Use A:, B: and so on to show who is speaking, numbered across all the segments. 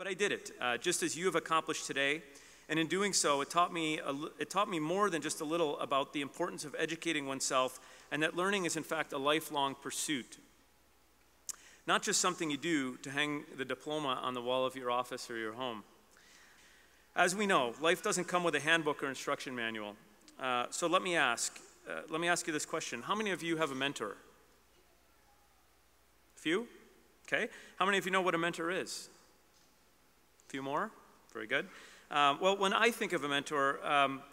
A: But I did it, just as you have accomplished today. And in doing so, it taught me more than just a little about the importance of educating oneself, and that learning is in fact a lifelong pursuit. Not just something you do to hang the diploma on the wall of your office or your home. As we know, life doesn't come with a handbook or instruction manual. So let me ask you this question. How many of you have a mentor? A few? Okay. How many of you know what a mentor is? A few more? Very good. Well, when I think of a mentor,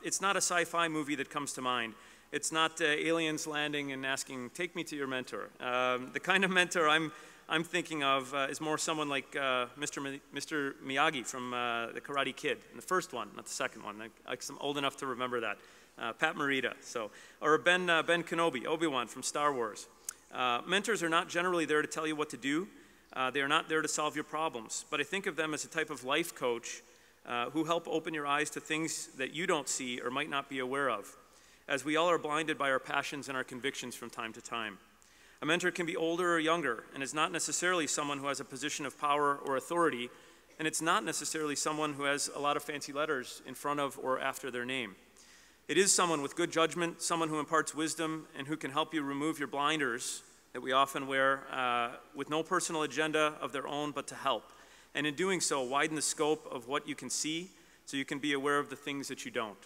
A: it's not a sci-fi movie that comes to mind. It's not aliens landing and asking, take me to your mentor. The kind of mentor I'm thinking of is more someone like Mr. Miyagi from The Karate Kid, in the first one, not the second one. I'm old enough to remember that. Pat Morita, or Ben Kenobi, Obi-Wan from Star Wars. Mentors are not generally there to tell you what to do. They are not there to solve your problems. But I think of them as a type of life coach who help open your eyes to things that you don't see or might not be aware of, as we all are blinded by our passions and our convictions from time to time. A mentor can be older or younger, and is not necessarily someone who has a position of power or authority, and it's not necessarily someone who has a lot of fancy letters in front of or after their name. It is someone with good judgment, someone who imparts wisdom, and who can help you remove your blinders that we often wear with no personal agenda of their own, but to help. And in doing so, widen the scope of what you can see so you can be aware of the things that you don't.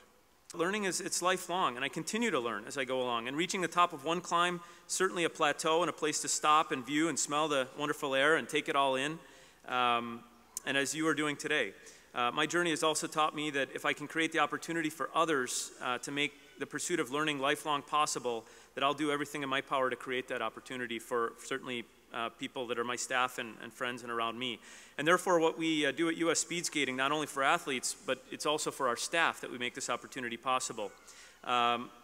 A: Learning it's lifelong, and I continue to learn as I go along. And reaching the top of one climb, certainly a plateau and a place to stop and view and smell the wonderful air and take it all in, and as you are doing today. My journey has also taught me that if I can create the opportunity for others to make the pursuit of learning lifelong possible, that I'll do everything in my power to create that opportunity for certainly people that are my staff and friends and around me. And therefore, what we do at US Speed Skating, not only for athletes, but it's also for our staff that we make this opportunity possible.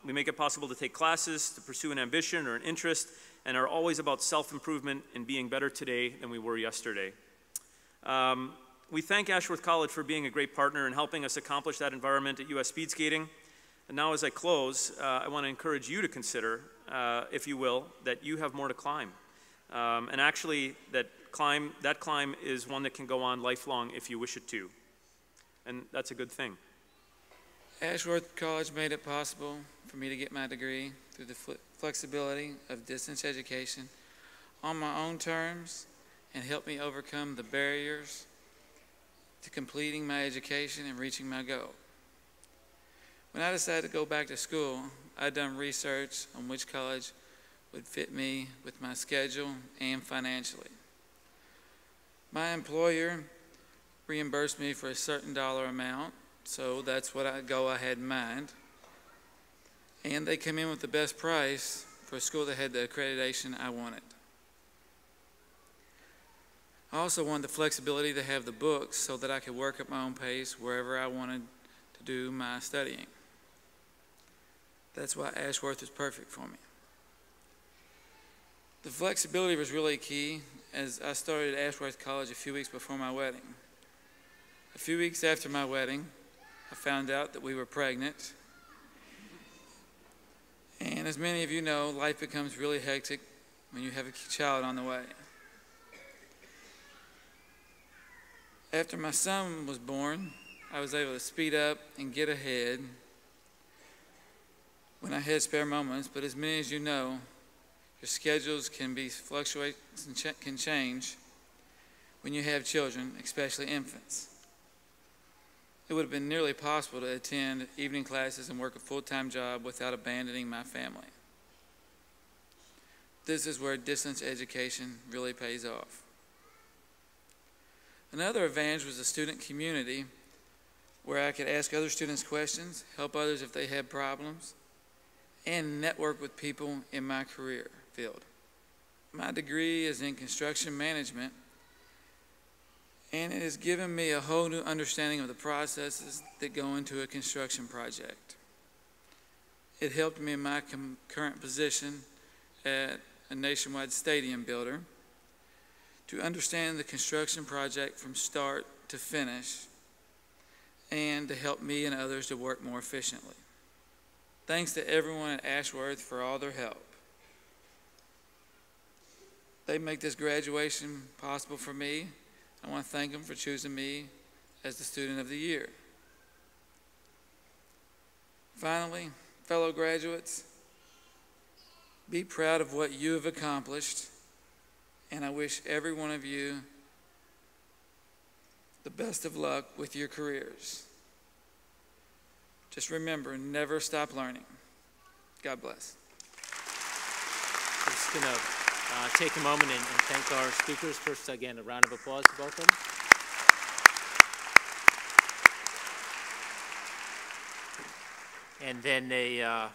A: We make it possible to take classes, to pursue an ambition or an interest, and are always about self-improvement and being better today than we were yesterday. We thank Ashworth College for being a great partner and helping us accomplish that environment at US Speed Skating. And now as I close, I want to encourage you to consider, if you will, that you have more to climb. And actually, that climb is one that can go on lifelong if you wish it to. And that's a good thing.
B: Ashworth College made it possible for me to get my degree through the flexibility of distance education on my own terms, and helped me overcome the barriers to completing my education and reaching my goal. When I decided to go back to school, I'd done research on which college would fit me with my schedule and financially. My employer reimbursed me for a certain dollar amount, so that's what I had in mind. And they came in with the best price for a school that had the accreditation I wanted. I also wanted the flexibility to have the books so that I could work at my own pace wherever I wanted to do my studying. That's why Ashworth was perfect for me. The flexibility was really key, as I started at Ashworth College a few weeks before my wedding. A few weeks after my wedding, I found out that we were pregnant. And as many of you know, life becomes really hectic when you have a child on the way. After my son was born, I was able to speed up and get ahead when I had spare moments, but as many as you know, your schedules can fluctuate and can change when you have children, especially infants. It would have been nearly possible to attend evening classes and work a full-time job without abandoning my family. This is where distance education really pays off. Another advantage was the student community, where I could ask other students questions, help others if they had problems, and network with people in my career field. My degree is in construction management, and it has given me a whole new understanding of the processes that go into a construction project. It helped me in my current position at a nationwide stadium builder to understand the construction project from start to finish, and to help me and others to work more efficiently. Thanks to everyone at Ashworth for all their help. They make this graduation possible for me, I want to thank them for choosing me as the Student of the Year. Finally, fellow graduates, be proud of what you have accomplished, and I wish every one of you the best of luck with your careers. Just remember, never stop learning. God bless.
C: I'm just going to take a moment and thank our speakers. First, again, a round of applause to both of them. And then a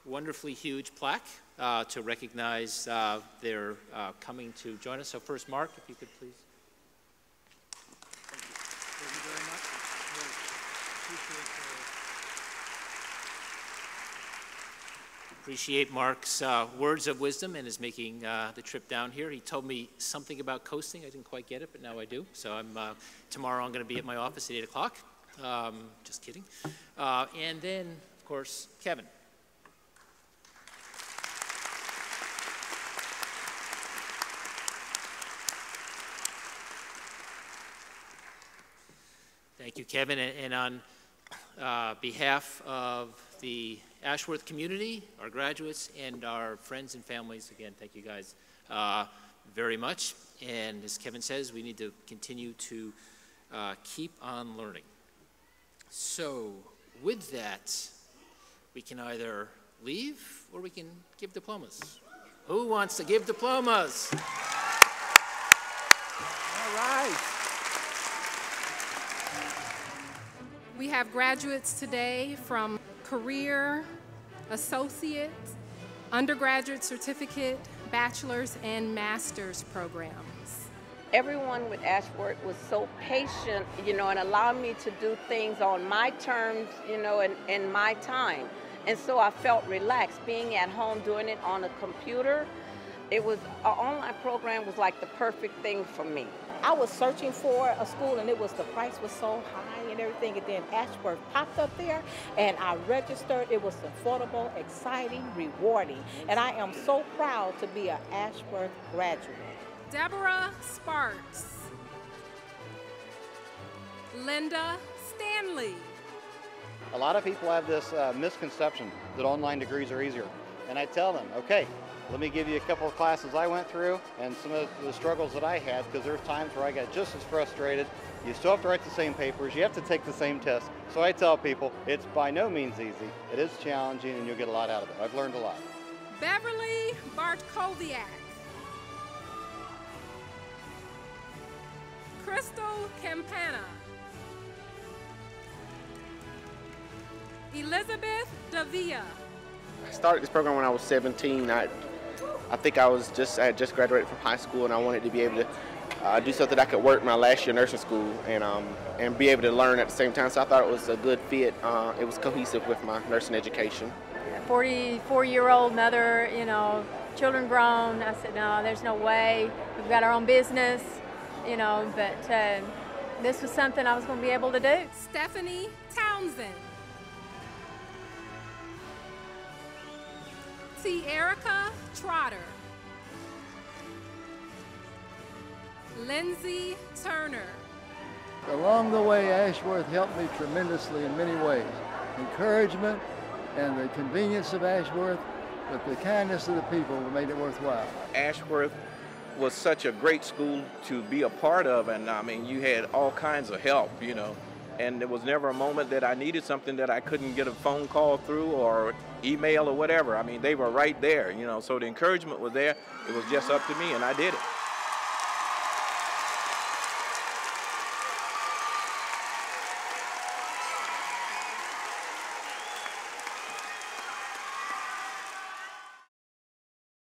C: wonderfully huge plaque to recognize their coming to join us. So first, Mark, if you could please. Thank you very much. Appreciate Mark's words of wisdom and his making the trip down here. He told me something about coasting. I didn't quite get it, but now I do. So tomorrow I'm going to be at my office at 8 o'clock. Just kidding. And then, of course, Kevin. Thank you, Kevin. And on behalf of the Ashworth community, our graduates, and our friends and families, again, thank you guys very much. And as Kevin says, we need to continue to keep on learning. So with that, we can either leave or we can give diplomas. Who wants to give diplomas? All right.
D: We have graduates today from career, associate, undergraduate certificate, bachelor's, and master's programs.
E: Everyone with Ashworth was so patient, and allowed me to do things on my terms, in my time. And so I felt relaxed being at home doing it on a computer. It was, an online program was like the perfect thing for me.
F: I was searching for a school and the price was so high and everything, and then Ashworth popped up there and I registered. It was affordable, exciting, rewarding, and I am so proud to be an Ashworth graduate.
D: Deborah Sparks. Linda Stanley.
G: A lot of people have this misconception that online degrees are easier, and I tell them, okay, let me give you a couple of classes I went through and some of the struggles that I had, because there's times where I got just as frustrated. You still have to write the same papers, you have to take the same tests. So I tell people, it's by no means easy. It is challenging and you'll get a lot out of it. I've learned a lot.
D: Beverly Bartkowiak. Crystal Campana. Elizabeth Davia.
H: I started this program when I was 17. I think I had just graduated from high school, and I wanted to be able to do something that I could work my last year nursing school and be able to learn at the same time. So I thought it was a good fit. It was cohesive with my nursing education.
I: 44-year-old mother, children grown. I said, no, there's no way. We've got our own business, but this was something I was going to be able to do.
D: Stephanie Townsend. Erica Trotter. Lindsay Turner.
J: Along the way, Ashworth helped me tremendously in many ways. Encouragement and the convenience of Ashworth, but the kindness of the people made it worthwhile.
K: Ashworth was such a great school to be a part of, and I mean, you had all kinds of help, and there was never a moment that I needed something that I couldn't get a phone call through or email or whatever. I mean, they were right there, so the encouragement was there. It was just up to me, and I did it.